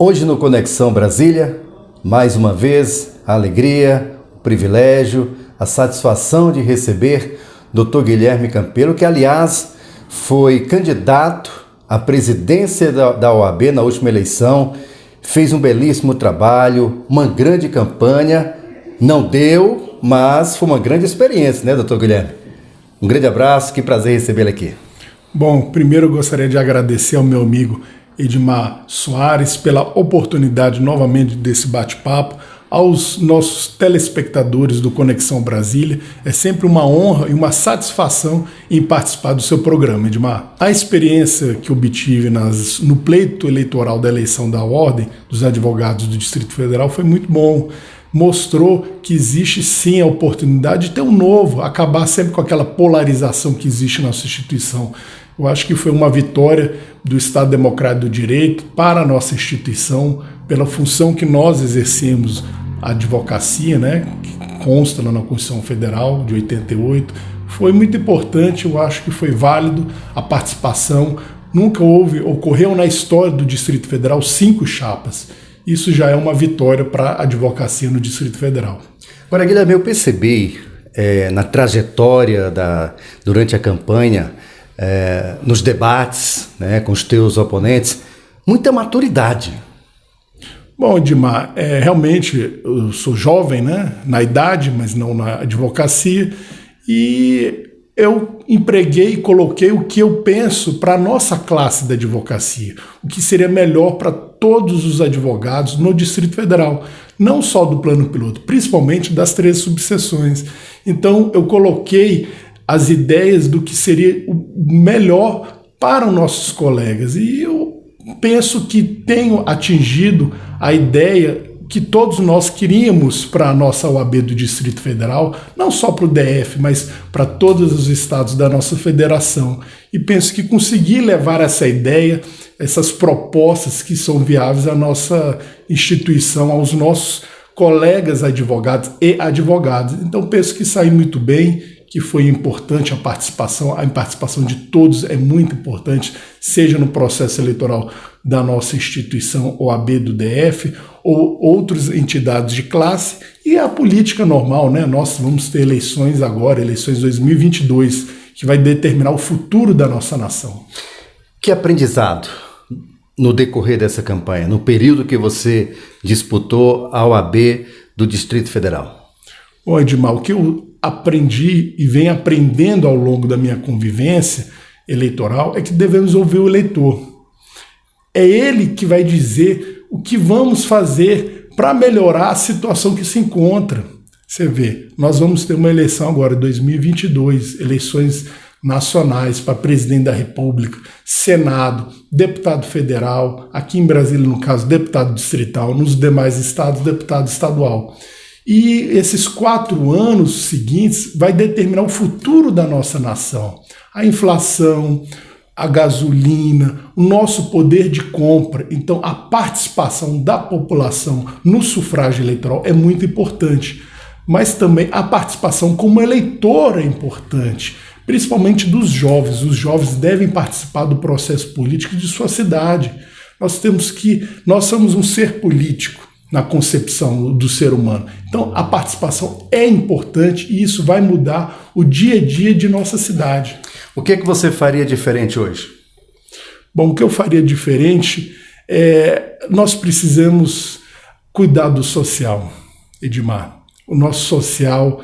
Hoje no Conexão Brasília, mais uma vez, a alegria, o privilégio, a satisfação de receber Dr. Guilherme Campelo, que aliás foi candidato à presidência da OAB na última eleição, fez um belíssimo trabalho, uma grande campanha, não deu, mas foi uma grande experiência, né, Dr. Guilherme? Um grande abraço, que prazer recebê-lo aqui. Bom, primeiro eu gostaria de agradecer ao meu amigo Edmar Soares pela oportunidade novamente desse bate-papo, aos nossos telespectadores do Conexão Brasília. É sempre uma honra e uma satisfação em participar do seu programa, Edmar. A experiência que obtive no pleito eleitoral da eleição da Ordem dos Advogados do Distrito Federal foi muito bom. Mostrou que existe sim a oportunidade de ter um novo, acabar sempre com aquela polarização que existe na nossa instituição. Eu acho que foi uma vitória do Estado Democrático do Direito para a nossa instituição, pela função que nós exercemos, a advocacia, né, que consta lá na Constituição Federal de 88. Foi muito importante, eu acho que foi válido a participação. Nunca ocorreu na história do Distrito Federal 5 chapas. Isso já é uma vitória para a advocacia no Distrito Federal. Agora, Guilherme, eu percebi na trajetória durante a campanha, nos debates, né, com os teus oponentes, muita maturidade. Bom, Edmar, realmente eu sou jovem, né, na idade, mas não na advocacia, e eu empreguei e coloquei o que eu penso para a nossa classe da advocacia, o que seria melhor para todos os advogados no Distrito Federal, não só do plano piloto, principalmente das 13 subseções. Então eu coloquei as ideias do que seria o melhor para os nossos colegas, e eu penso que tenho atingido a ideia que todos nós queríamos para a nossa OAB do Distrito Federal, não só para o DF, mas para todos os estados da nossa federação. E penso que consegui levar essa ideia, essas propostas que são viáveis à nossa instituição, aos nossos colegas advogados e advogadas. Então penso que saí muito bem, que foi importante a participação de todos é muito importante, seja no processo eleitoral da nossa instituição OAB do DF ou outras entidades de classe, e a política normal, né? Nós vamos ter eleições agora, eleições 2022, que vai determinar o futuro da nossa nação. Que aprendizado no decorrer dessa campanha, no período que você disputou a OAB do Distrito Federal? Bom, Edmar, o que eu aprendi e venho aprendendo ao longo da minha convivência eleitoral é que devemos ouvir o eleitor. É ele que vai dizer o que vamos fazer para melhorar a situação que se encontra. Você vê, nós vamos ter uma eleição agora, 2022, eleições nacionais para presidente da República, Senado, deputado federal, aqui em Brasília, no caso, deputado distrital, nos demais estados, deputado estadual. E esses 4 anos seguintes vai determinar o futuro da nossa nação. A inflação, a gasolina, o nosso poder de compra. Então, a participação da população no sufrágio eleitoral é muito importante. Mas também a participação como eleitor é importante, principalmente dos jovens. Os jovens devem participar do processo político de sua cidade. Nós somos um ser político na concepção do ser humano. Então, a participação é importante e isso vai mudar o dia a dia de nossa cidade. O que é que você faria diferente hoje? Bom, o que eu faria diferente nós precisamos cuidar do social, Edmar. O nosso social,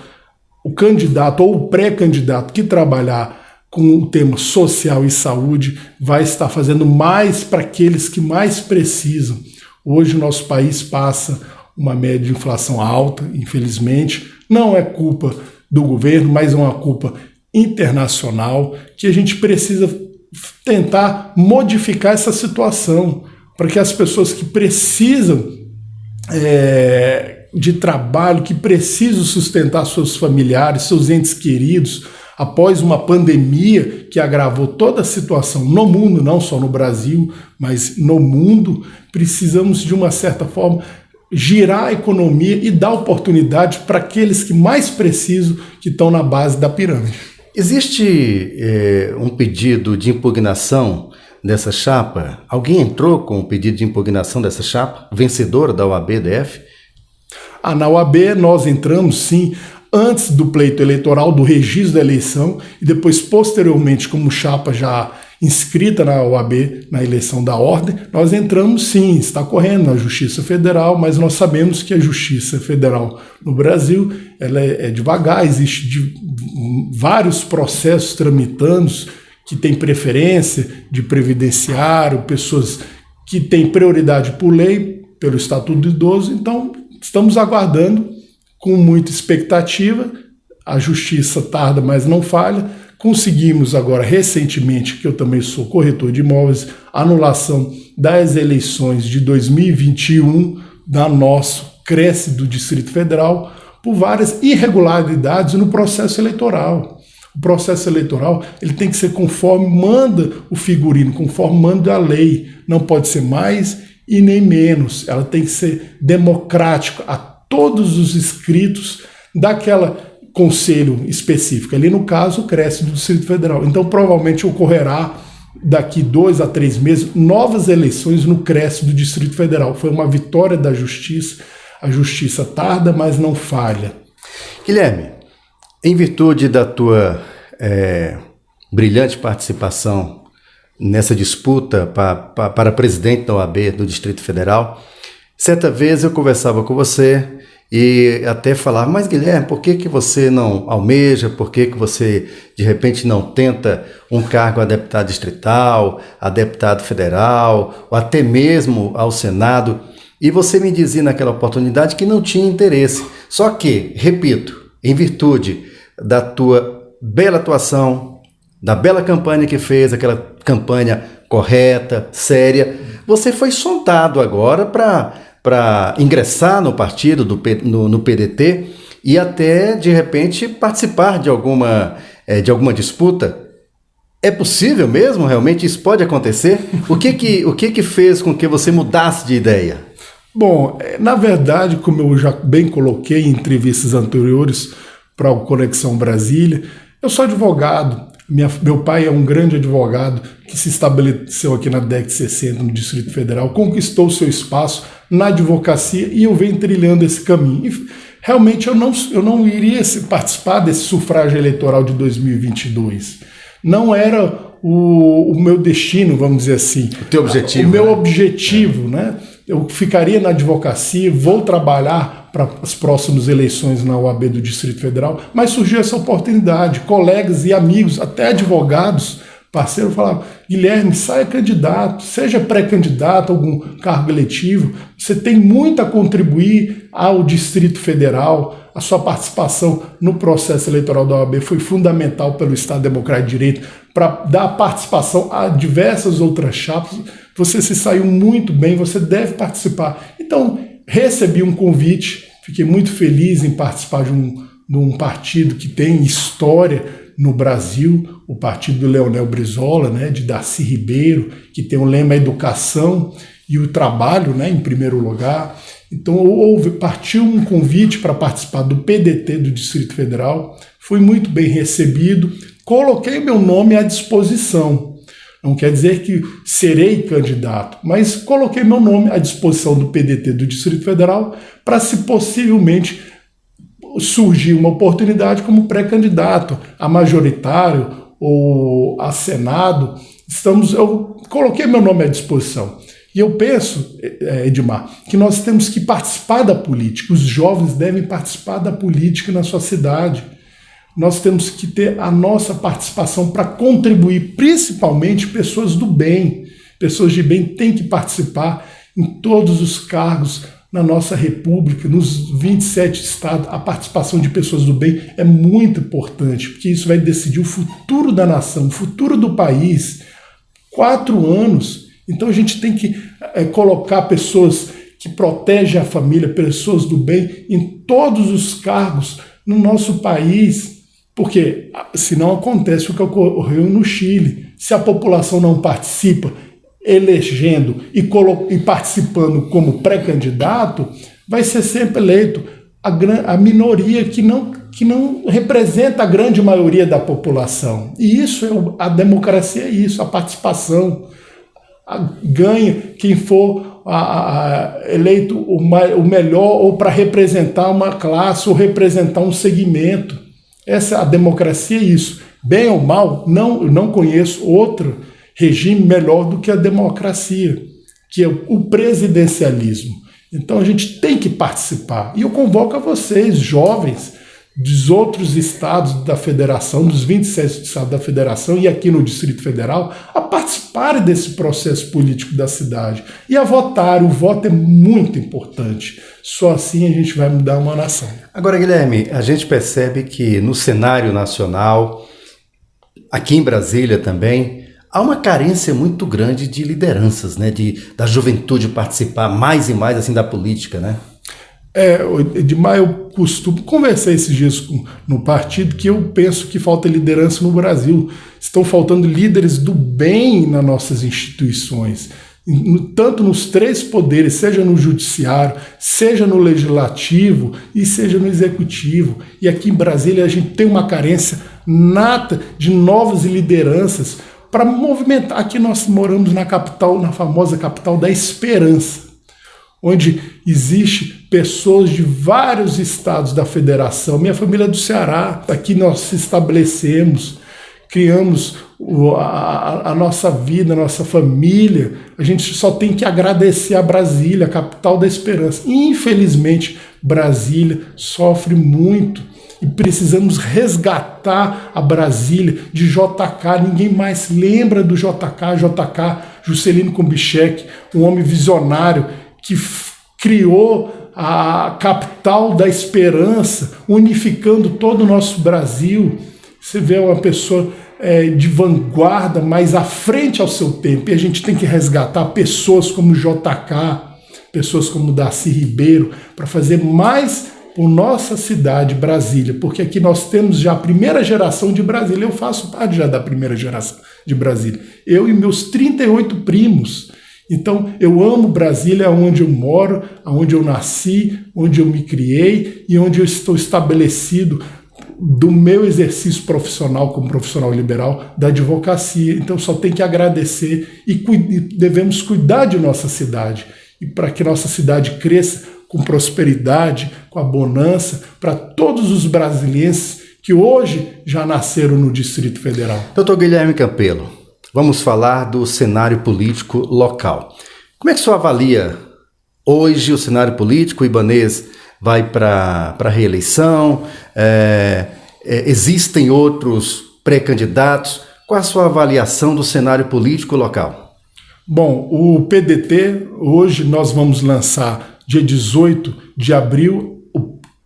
o candidato ou o pré-candidato que trabalhar com o tema social e saúde vai estar fazendo mais para aqueles que mais precisam. Hoje o nosso país passa uma média de inflação alta, infelizmente. Não é culpa do governo, mas é uma culpa internacional, que a gente precisa tentar modificar essa situação para que as pessoas que precisam de trabalho, que precisam sustentar seus familiares, seus entes queridos, após uma pandemia que agravou toda a situação no mundo, não só no Brasil, mas no mundo, precisamos, de uma certa forma, girar a economia e dar oportunidade para aqueles que mais precisam, que estão na base da pirâmide. Existe um pedido de impugnação dessa chapa? Alguém entrou com o pedido de impugnação dessa chapa, vencedora da OAB-DF? Na OAB nós entramos, sim, antes do pleito eleitoral, do registro da eleição, e depois, posteriormente, como chapa já inscrita na OAB, na eleição da ordem, nós entramos, sim, está correndo na Justiça Federal, mas nós sabemos que a Justiça Federal no Brasil ela é devagar, existe vários processos tramitando que têm preferência de previdenciário, pessoas que têm prioridade por lei, pelo Estatuto do Idoso, então estamos aguardando com muita expectativa, a justiça tarda, mas não falha. Conseguimos agora, recentemente, que eu também sou corretor de imóveis, anulação das eleições de 2021 da nosso CRECE do Distrito Federal por várias irregularidades no processo eleitoral. O processo eleitoral ele tem que ser conforme manda o figurino, conforme manda a lei. Não pode ser mais e nem menos. Ela tem que ser democrática a todos os inscritos daquela conselho específico, ali no caso o CRECE do Distrito Federal. Então provavelmente ocorrerá daqui 2 a 3 meses novas eleições no CRECE do Distrito Federal. Foi uma vitória da justiça, a justiça tarda, mas não falha. Guilherme, em virtude da tua brilhante participação nessa disputa para presidente da OAB do Distrito Federal, certa vez eu conversava com você e até falava, mas Guilherme, por que você não almeja, por que você de repente não tenta um cargo a deputado distrital, a deputado federal, ou até mesmo ao Senado? E você me dizia naquela oportunidade que não tinha interesse. Só que, repito, em virtude da tua bela atuação, da bela campanha que fez, aquela campanha correta, séria, você foi sondado agora para ingressar no partido, no PDT, e até, de repente, participar de alguma disputa. É possível mesmo? Realmente isso pode acontecer? O que fez com que você mudasse de ideia? Bom, na verdade, como eu já bem coloquei em entrevistas anteriores para o Conexão Brasília, eu sou advogado. Meu pai é um grande advogado que se estabeleceu aqui na década de 60 no Distrito Federal, conquistou seu espaço na advocacia e eu venho trilhando esse caminho. E, realmente eu não iria participar desse sufrágio eleitoral de 2022. Não era o meu destino, vamos dizer assim. O teu objetivo. O meu objetivo, né? Eu ficaria na advocacia, vou trabalhar para as próximas eleições na OAB do Distrito Federal, mas surgiu essa oportunidade. Colegas e amigos, até advogados, parceiros, falavam, Guilherme, saia candidato, seja pré-candidato a algum cargo eletivo, você tem muito a contribuir ao Distrito Federal, a sua participação no processo eleitoral da OAB foi fundamental pelo Estado Democrático de Direito para dar participação a diversas outras chapas. Você se saiu muito bem, você deve participar. Então, recebi um convite, fiquei muito feliz em participar de um partido que tem história no Brasil, o partido do Leonel Brizola, né, de Darcy Ribeiro, que tem o lema Educação e o Trabalho, né, em primeiro lugar. Então partiu um convite para participar do PDT do Distrito Federal, fui muito bem recebido, coloquei meu nome à disposição. Não quer dizer que serei candidato, mas coloquei meu nome à disposição do PDT do Distrito Federal para, se possivelmente surgir uma oportunidade como pré-candidato a majoritário ou a Senado, eu coloquei meu nome à disposição. E eu penso, Edmar, que nós temos que participar da política, os jovens devem participar da política na sua cidade. Nós temos que ter a nossa participação para contribuir, principalmente pessoas do bem. Pessoas de bem têm que participar em todos os cargos na nossa república, nos 27 estados. A participação de pessoas do bem é muito importante, porque isso vai decidir o futuro da nação, o futuro do país. 4 anos. Então a gente tem que colocar pessoas que protegem a família, pessoas do bem, em todos os cargos no nosso país, porque senão acontece o que ocorreu no Chile. Se a população não participa, elegendo e participando como pré-candidato, vai ser sempre eleito a minoria que não representa a grande maioria da população. E isso a democracia é isso, a participação. ganha quem for eleito o melhor ou para representar uma classe ou representar um segmento. Essa a democracia é isso. Bem ou mal, eu não conheço outro regime melhor do que a democracia, que é o presidencialismo. Então a gente tem que participar. E eu convoco a vocês, jovens, dos outros estados da federação, dos 27 estados da federação e aqui no Distrito Federal, a participarem desse processo político da cidade e a votar. O voto é muito importante. Só assim a gente vai mudar uma nação. Agora, Guilherme, a gente percebe que no cenário nacional, aqui em Brasília também, há uma carência muito grande de lideranças, né? Da juventude participar mais e mais assim da política, né? Edmar, eu costumo conversar esses dias no partido que eu penso que falta liderança no Brasil. Estão faltando líderes do bem nas nossas instituições, tanto nos três poderes, seja no judiciário, seja no legislativo e seja no executivo. E aqui em Brasília a gente tem uma carência nata de novas lideranças para movimentar. Aqui nós moramos na capital, na famosa capital da esperança, onde existe pessoas de vários estados da federação. Minha família é do Ceará, aqui nós se estabelecemos, criamos a nossa vida, a nossa família. A gente só tem que agradecer a Brasília, a capital da esperança. Infelizmente, Brasília sofre muito e precisamos resgatar a Brasília de JK. Ninguém mais lembra do JK, Juscelino Kubitschek, um homem visionário que criou a capital da esperança, unificando todo o nosso Brasil. Você vê uma pessoa de vanguarda, mas à frente ao seu tempo. E a gente tem que resgatar pessoas como JK, pessoas como Darcy Ribeiro, para fazer mais por nossa cidade, Brasília, porque aqui nós temos já a primeira geração de Brasília. Eu faço parte já da primeira geração de Brasília. Eu e meus 38 primos. Então, eu amo Brasília, onde eu moro, onde eu nasci, onde eu me criei e onde eu estou estabelecido do meu exercício profissional como profissional liberal da advocacia. Então, só tem que agradecer e devemos cuidar de nossa cidade. E para que nossa cidade cresça com prosperidade, com a bonança, para todos os brasileiros que hoje já nasceram no Distrito Federal. Doutor Guilherme Campelo, vamos falar do cenário político local. Como é que o senhor avalia hoje o cenário político? O Ibanez vai para a reeleição, existem outros pré-candidatos. Qual a sua avaliação do cenário político local? Bom, o PDT, hoje nós vamos lançar, dia 18 de abril,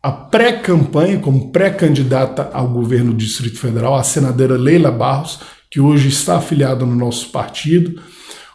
a pré-campanha como pré-candidata ao governo do Distrito Federal, a senadora Leila Barros, que hoje está afiliada no nosso partido.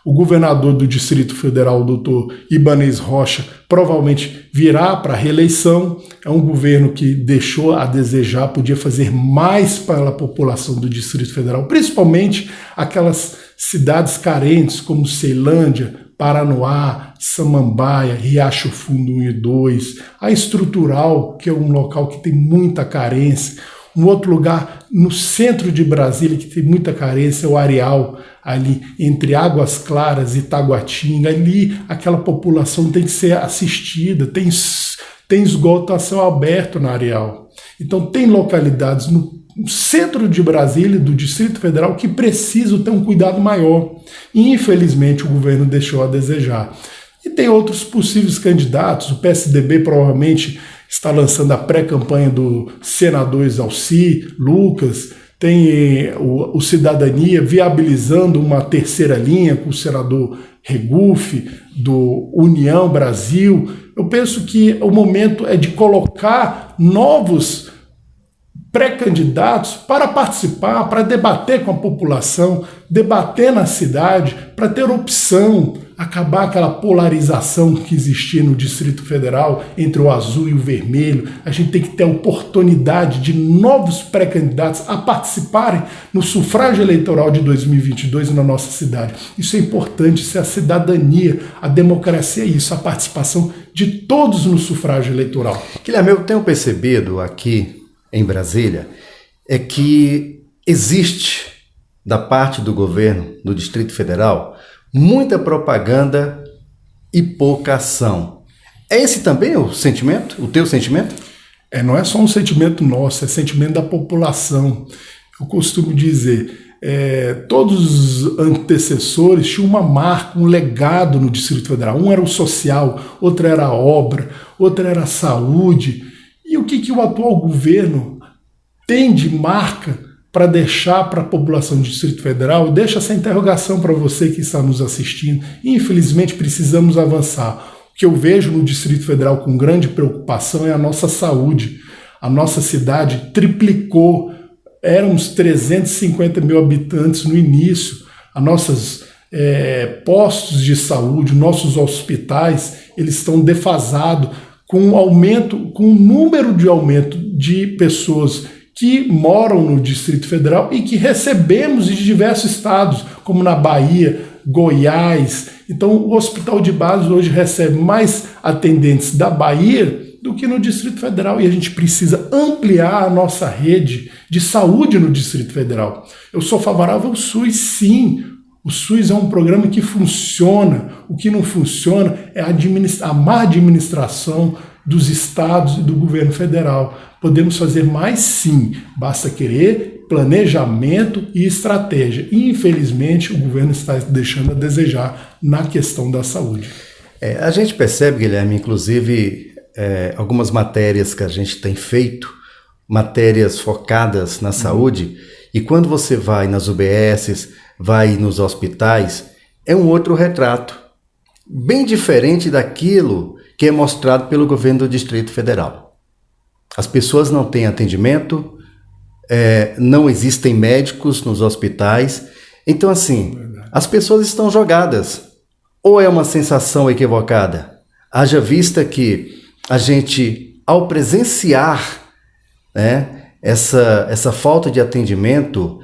O governador do Distrito Federal, o doutor Ibanez Rocha, provavelmente virá para a reeleição. É um governo que deixou a desejar, podia fazer mais para a população do Distrito Federal, principalmente aquelas cidades carentes como Ceilândia, Paranoá, Samambaia, Riacho Fundo 1 e 2, a Estrutural, que é um local que tem muita carência. Um outro lugar no centro de Brasília que tem muita carência é o Areal, ali entre Águas Claras e Taguatinga. Ali aquela população tem que ser assistida, tem esgoto a céu aberto na Areal. Então tem localidades no centro de Brasília, do Distrito Federal, que precisam ter um cuidado maior. E, infelizmente, o governo deixou a desejar. E tem outros possíveis candidatos. O PSDB provavelmente está lançando a pré-campanha do senador Exalci Lucas, tem o Cidadania viabilizando uma terceira linha com o senador Regufe, do União Brasil. Eu penso que o momento é de colocar novos pré-candidatos para participar, para debater com a população, debater na cidade, para ter opção, acabar aquela polarização que existia no Distrito Federal entre o azul e o vermelho. A gente tem que ter a oportunidade de novos pré-candidatos a participarem no sufrágio eleitoral de 2022 na nossa cidade. Isso é importante, isso é a cidadania, a democracia é isso, a participação de todos no sufrágio eleitoral. Guilherme, eu tenho percebido aqui em Brasília é que existe, da parte do governo do Distrito Federal, muita propaganda e pouca ação. É esse também o sentimento, o teu sentimento? Não é só um sentimento nosso, é sentimento da população. Eu costumo dizer, todos os antecessores tinham uma marca, um legado no Distrito Federal. Um era o social, outro era a obra, outro era a saúde. E o que o atual governo tem de marca para deixar para a população do Distrito Federal? Deixa essa interrogação para você que está nos assistindo. Infelizmente, precisamos avançar. O que eu vejo no Distrito Federal com grande preocupação é a nossa saúde. A nossa cidade triplicou. Éramos 350 mil habitantes no início. Os nossos postos de saúde, nossos hospitais, eles estão defasados com o número de aumento de pessoas que moram no Distrito Federal e que recebemos de diversos estados, como na Bahia, Goiás. Então, o Hospital de Base hoje recebe mais atendentes da Bahia do que no Distrito Federal, e a gente precisa ampliar a nossa rede de saúde no Distrito Federal. Eu sou favorável ao SUS, sim. O SUS é um programa que funciona. O que não funciona é a má administração dos estados e do governo federal. Podemos fazer mais, sim. Basta querer, planejamento e estratégia. E, infelizmente, o governo está deixando a desejar na questão da saúde. A gente percebe, Guilherme, inclusive, algumas matérias que a gente tem feito, matérias focadas na saúde, e quando você vai nas UBSs, vai nos hospitais, é um outro retrato, bem diferente daquilo que é mostrado pelo governo do Distrito Federal. As pessoas não têm atendimento, não existem médicos nos hospitais, então assim, as pessoas estão jogadas. Ou é uma sensação equivocada? Haja vista que a gente, ao presenciar, né, essa falta de atendimento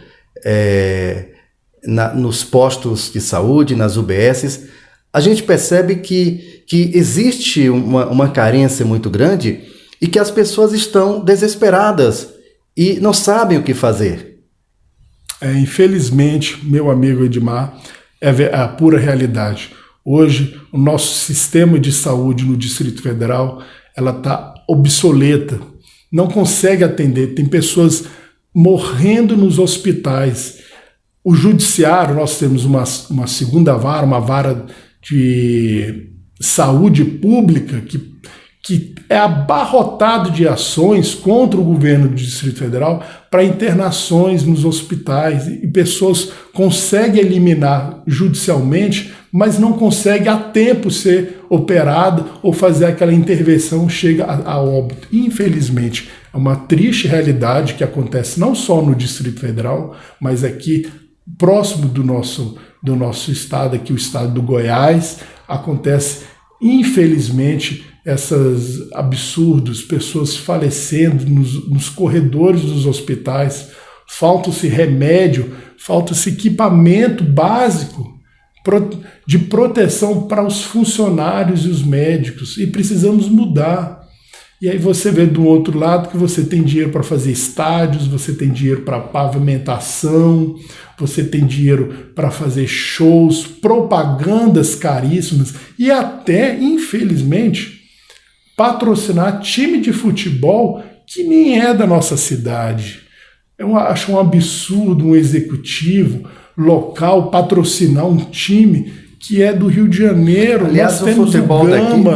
nos postos de saúde, nas UBSs, a gente percebe que existe uma carência muito grande e que as pessoas estão desesperadas e não sabem o que fazer. Infelizmente, meu amigo Edmar, é a pura realidade. Hoje, o nosso sistema de saúde no Distrito Federal, ela está obsoleta, não consegue atender, tem pessoas morrendo nos hospitais. O judiciário, nós temos uma segunda vara, uma vara de saúde pública que é abarrotado de ações contra o governo do Distrito Federal para internações nos hospitais, e pessoas conseguem eliminar judicialmente, mas não consegue a tempo ser operada ou fazer aquela intervenção, chega a óbito. Infelizmente, é uma triste realidade que acontece não só no Distrito Federal, mas aqui próximo do nosso estado, aqui o estado do Goiás, acontece, infelizmente, esses absurdos, pessoas falecendo nos corredores dos hospitais, falta-se remédio, falta-se equipamento básico de proteção para os funcionários e os médicos, e precisamos mudar. E aí você vê do outro lado que você tem dinheiro para fazer estádios, você tem dinheiro para pavimentação, você tem dinheiro para fazer shows, propagandas caríssimas e até, infelizmente, patrocinar time de futebol que nem é da nossa cidade. Eu acho um absurdo um executivo local patrocinar um time que é do Rio de Janeiro. Aliás, o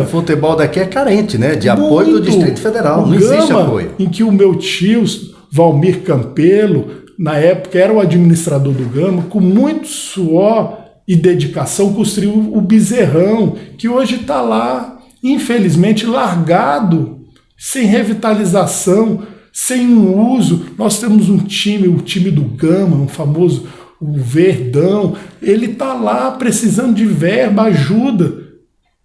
futebol daqui é carente, né? De apoio do Distrito Federal. Não existe apoio. Em que o meu tio, Valmir Campelo, na época era o administrador do Gama, com muito suor e dedicação construiu o Bezerrão, que hoje está lá, infelizmente, largado, sem revitalização, sem um uso. Nós temos um time, o time do Gama, um famoso, o Verdão, ele está lá precisando de verba, ajuda,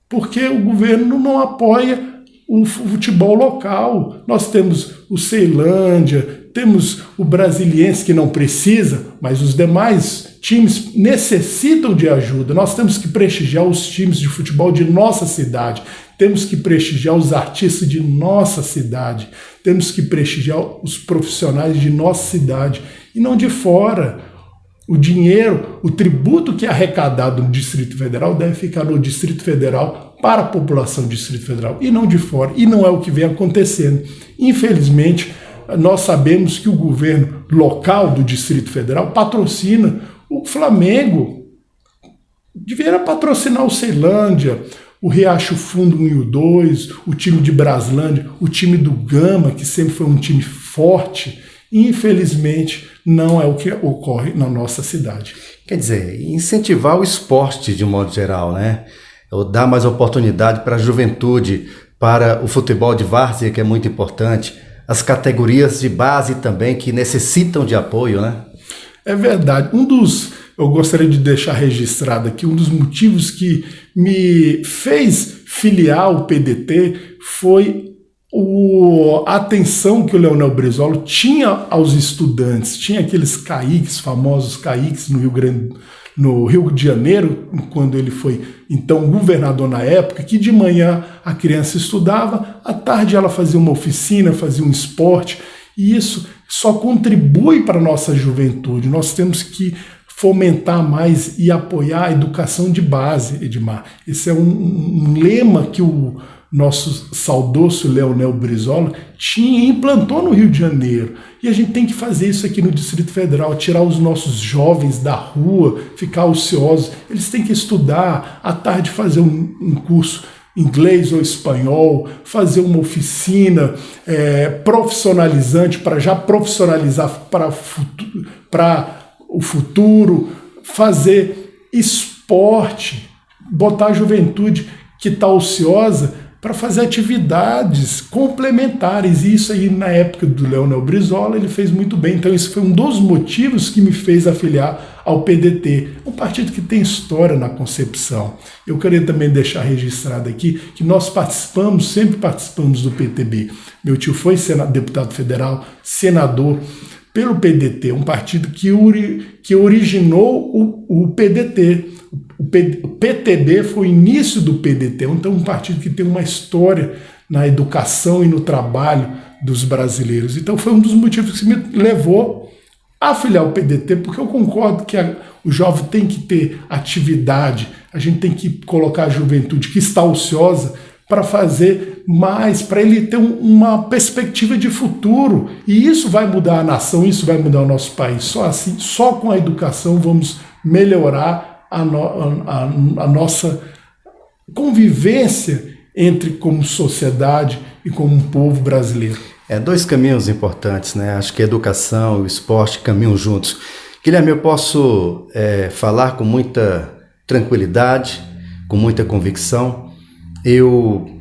porque o governo não apoia o futebol local. Nós temos o Ceilândia, temos o Brasiliense, que não precisa, mas os demais times necessitam de ajuda. Nós temos que prestigiar os times de futebol de nossa cidade, temos que prestigiar os artistas de nossa cidade, temos que prestigiar os profissionais de nossa cidade e não de fora. o dinheiro, o tributo que é arrecadado no Distrito Federal deve ficar no Distrito Federal para a população do Distrito Federal e não de fora. E não é o que vem acontecendo. Infelizmente, nós sabemos que o governo local do Distrito Federal patrocina o Flamengo. Deveria patrocinar o Ceilândia, o Riacho Fundo 1 e o 2, o time de Braslândia, o time do Gama, que sempre foi um time forte. Infelizmente, não é o que ocorre na nossa cidade. Quer dizer, incentivar o esporte de um modo geral, né? Ou dar mais oportunidade para a juventude, para o futebol de várzea, que é muito importante, as categorias de base também, que necessitam de apoio, né? É verdade. Eu gostaria de deixar registrado aqui, um dos motivos que me fez filiar o PDT foi a atenção que o Leonel Brizola tinha aos estudantes. Tinha aqueles caíques, famosos caíques no Rio de Janeiro, quando ele foi então governador na época, que de manhã a criança estudava, à tarde ela fazia uma oficina, fazia um esporte, e isso só contribui para a nossa juventude. Nós temos que fomentar mais e apoiar a educação de base, Edmar. Esse é um lema que o nosso saudoso Leonel Brizola implantou no Rio de Janeiro. E a gente tem que fazer isso aqui no Distrito Federal, tirar os nossos jovens da rua, ficar ociosos. Eles têm que estudar, à tarde fazer um curso inglês ou espanhol, fazer uma oficina profissionalizante para já profissionalizar para o futuro, fazer esporte, botar a juventude que está ociosa para fazer atividades complementares. E isso aí, na época do Leonel Brizola, ele fez muito bem. Então, esse foi um dos motivos que me fez afiliar ao PDT, um partido que tem história na concepção. Eu queria também deixar registrado aqui que nós sempre participamos do PTB. Meu tio foi deputado federal, senador pelo PDT, um partido que originou o PDT. O PTB foi o início do PDT, então um partido que tem uma história na educação e no trabalho dos brasileiros. Então foi um dos motivos que me levou a afiliar o PDT, porque eu concordo que o jovem tem que ter atividade, a gente tem que colocar a juventude que está ociosa para fazer mais, para ele ter uma perspectiva de futuro. E isso vai mudar a nação, isso vai mudar o nosso país. Só assim, só com a educação vamos melhorar a nossa convivência como sociedade e como um povo brasileiro. Dois caminhos importantes, né? Acho que a educação e o esporte caminham juntos. Guilherme, eu posso falar com muita tranquilidade, com muita convicção. Eu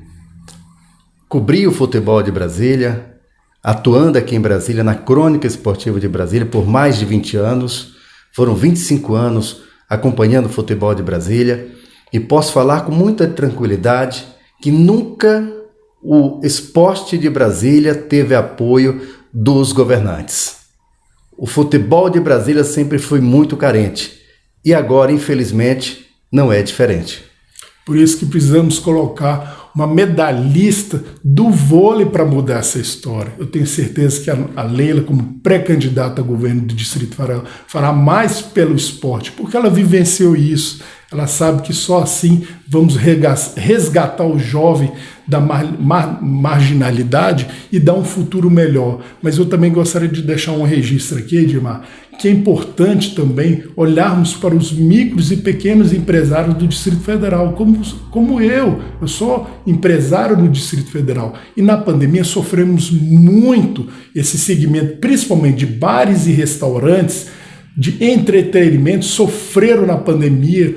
cobri o futebol de Brasília, atuando aqui em Brasília, na Crônica Esportiva de Brasília, por mais de 20 anos. Foram 25 anos acompanhando o futebol de Brasília, e posso falar com muita tranquilidade que nunca o esporte de Brasília teve apoio dos governantes. O futebol de Brasília sempre foi muito carente, e agora, infelizmente, não é diferente. Por isso que precisamos colocar uma medalhista do vôlei para mudar essa história. Eu tenho certeza que a Leila, como pré-candidata a governo do Distrito Federal, fará mais pelo esporte, porque ela vivenciou isso. Ela sabe que só assim vamos resgatar o jovem da marginalidade e dar um futuro melhor. Mas eu também gostaria de deixar um registro aqui, Edmar, que é importante também olharmos para os micros e pequenos empresários do Distrito Federal, como eu sou empresário no Distrito Federal, e na pandemia sofremos muito esse segmento, principalmente de bares e restaurantes, de entretenimento, sofreram na pandemia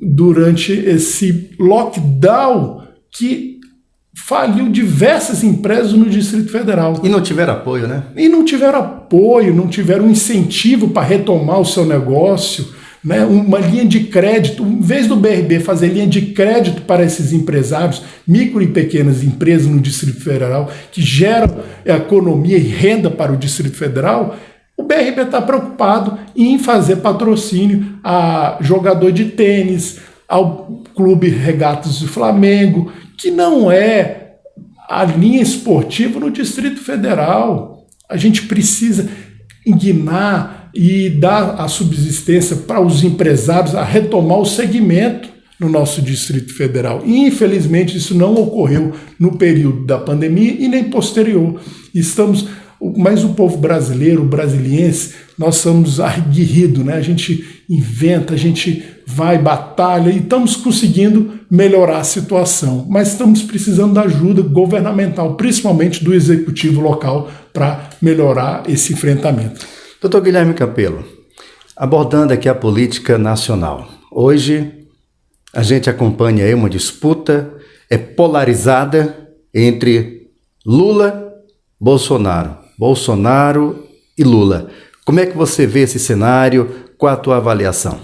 durante esse lockdown que faliu diversas empresas no Distrito Federal. E não tiveram apoio, né? E não tiveram apoio, não tiveram incentivo para retomar o seu negócio, né? Uma linha de crédito, em vez do BRB fazer linha de crédito para esses empresários, micro e pequenas empresas no Distrito Federal, que geram economia e renda para o Distrito Federal, o BRB está preocupado em fazer patrocínio a jogador de tênis, ao Clube Regatas do Flamengo, que não é a linha esportiva no Distrito Federal. A gente precisa indignar e dar a subsistência para os empresários a retomar o segmento no nosso Distrito Federal. E, infelizmente, isso não ocorreu no período da pandemia e nem posterior. Mas o povo brasileiro, o brasiliense, nós somos aguerridos, né? A gente inventa, a gente vai, batalha e estamos conseguindo melhorar a situação. Mas estamos precisando da ajuda governamental, principalmente do executivo local, para melhorar esse enfrentamento. Doutor Guilherme Campelo, abordando aqui a política nacional. Hoje a gente acompanha aí uma disputa polarizada entre Lula, Bolsonaro e Lula. Como é que você vê esse cenário? Qual a tua avaliação?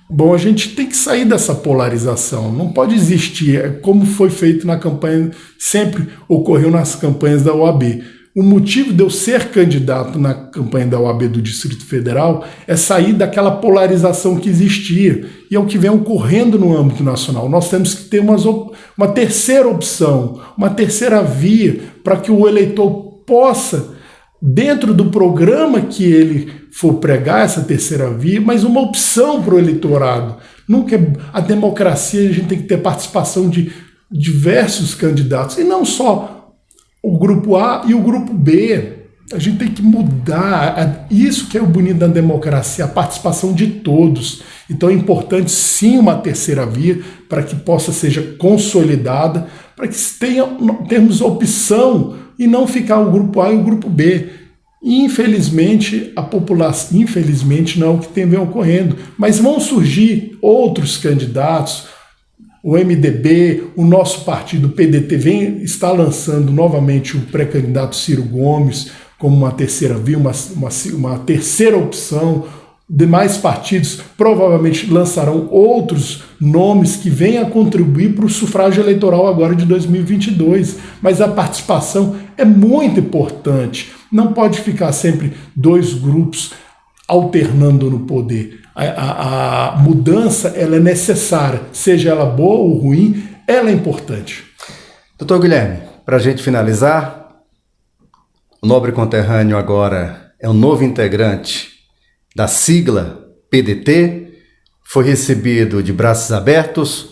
Bom, a gente tem que sair dessa polarização. Não pode existir, como foi feito na campanha, sempre ocorreu nas campanhas da OAB. O motivo de eu ser candidato na campanha da OAB do Distrito Federal é sair daquela polarização que existia e é o que vem ocorrendo no âmbito nacional. Nós temos que ter uma terceira opção, uma terceira via para que o eleitor possa, dentro do programa que ele for pregar, essa terceira via, mas uma opção para o eleitorado. Nunca a democracia, a gente tem que ter participação de diversos candidatos e não só o grupo A e o grupo B. A gente tem que mudar. Isso que é o bonito da democracia, a participação de todos. Então é importante sim uma terceira via para que seja consolidada, para que tenhamos opção e não ficar o grupo A e o grupo B. Infelizmente, a população, infelizmente não é o que vem ocorrendo, mas vão surgir outros candidatos. O MDB, o nosso partido, o PDT, está lançando novamente o pré-candidato Ciro Gomes como uma terceira via, uma terceira opção. Demais partidos provavelmente lançarão outros nomes que venham a contribuir para o sufrágio eleitoral agora de 2022. Mas a participação é muito importante. Não pode ficar sempre dois grupos alternando no poder. A mudança ela é necessária, seja ela boa ou ruim, ela é importante. Doutor Guilherme, para a gente finalizar, o nobre conterrâneo agora é um novo integrante da sigla PDT, foi recebido de braços abertos.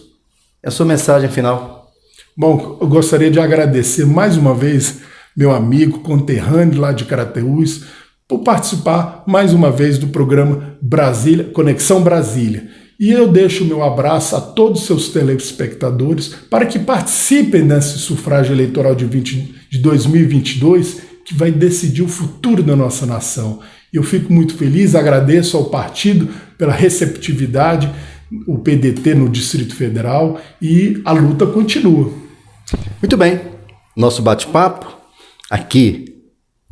É a sua mensagem final. Bom, eu gostaria de agradecer mais uma vez meu amigo conterrâneo lá de Carateús, por participar mais uma vez do programa Conexão Brasília. E eu deixo o meu abraço a todos os seus telespectadores para que participem desse sufrágio eleitoral de 2022, que vai decidir o futuro da nossa nação. Eu fico muito feliz, agradeço ao partido pela receptividade, o PDT no Distrito Federal, e a luta continua. Muito bem, nosso bate-papo aqui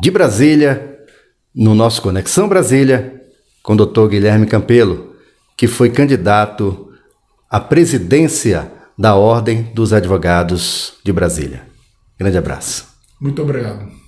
de Brasília, no nosso Conexão Brasília, com o Dr. Guilherme Campelo, que foi candidato à presidência da Ordem dos Advogados de Brasília. Grande abraço. Muito obrigado.